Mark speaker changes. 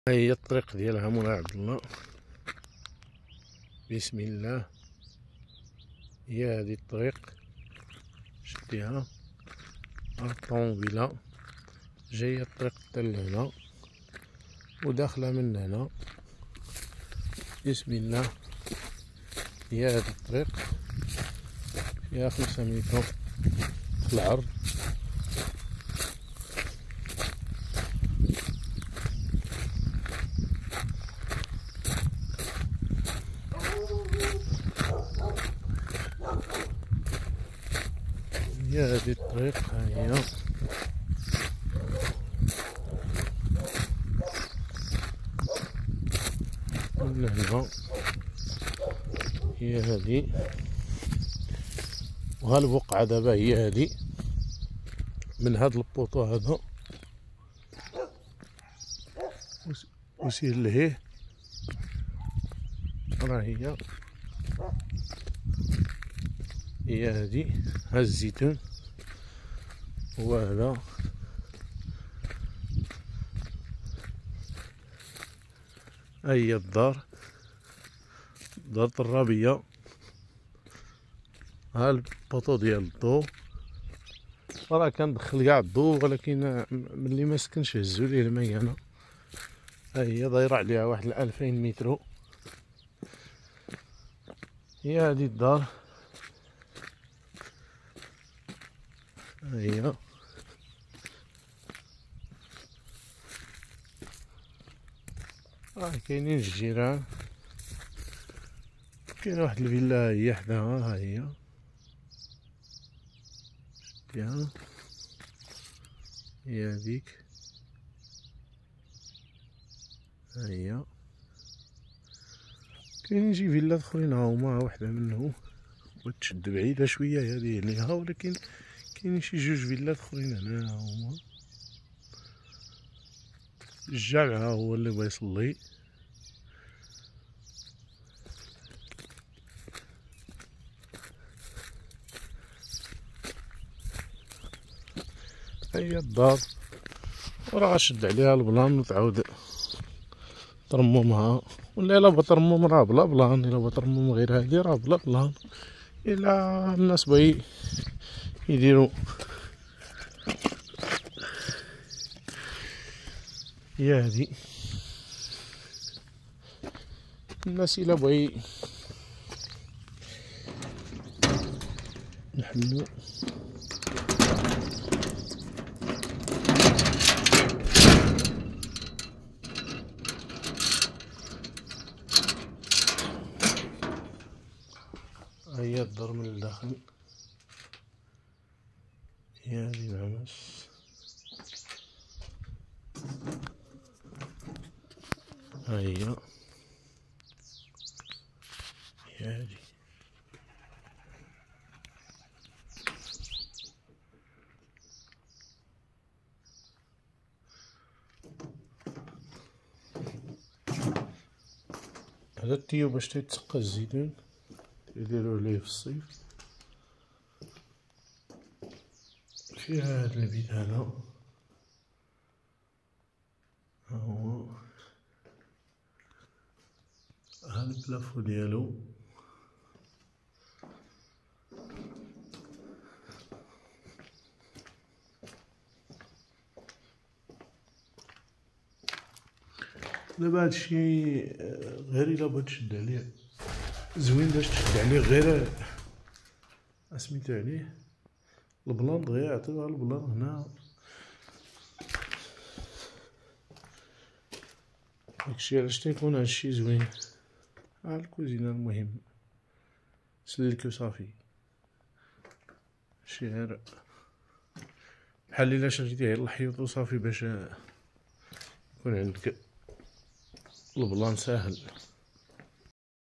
Speaker 1: ها هي الطريق ديالها مولاي عبد الله. بسم الله. هي هذه الطريق، شديها الطوموبيله جايه الطريق حتى لهنا وداخله من هنا. بسم الله. هي هذه الطريق فيها 5 متر في العرض. هي هذه الطريق، ها هي من هنا. هي هذه، وها البقعة دابا هي هذه من هاد البوطو هذا وسير لهيه. راه هي هذه. ها الزيتون هو هذا. ها هي الدار، دار الرابية. ها البوطو ديال الضو، راه كندخل كاع الضو، ولكن ملي ما سكنش هزو ليه الميانة. ها هي دايرة عليها واحد 2000 متر. هي هذه الدار، ها هي. كاينين الجيران، كاين واحد الفيلا هي حداها. ها هي شديها، هي هذيك. ها هي كاينين شي فيلات اخرين، ها هما وحده منهم وتشد بعيده شويه هذه ليها، ولكن كاينين شي 2 فيلات اخرين هنا. ها هما الجامع ها هو اللي بغا يصلي. هي الدار، وراه غنشد عليها البلان وتعاود ترممها، ولا الا بغا ترمم راه بلا بلان، الا بغا ترمم غير هادي راه بلا بلان. الا الناس بغا يديرو. هي هادي الناس الا بغا يحلو. هي الدار من الداخل. هي هذه العمس. ها هي هذه. هذا التيو باش تيتسقى الزيتون يديروا عليه في الصيف. فيها هاد البيت هذا، ها هو. ها البلافو ديالو. دابا هادشي غير الا بغيت تشد عليه زوين باش تشد عليه، غير اسميتو عليه البلان دغيا عطيوها البلان هنا. داكشي علاش تيكون هادشي زوين. ها الكوزينه المهم سلك وصافي، شي غير بحال الا شريتي غير الحيوط وصافي باش يكون عندك البلان ساهل.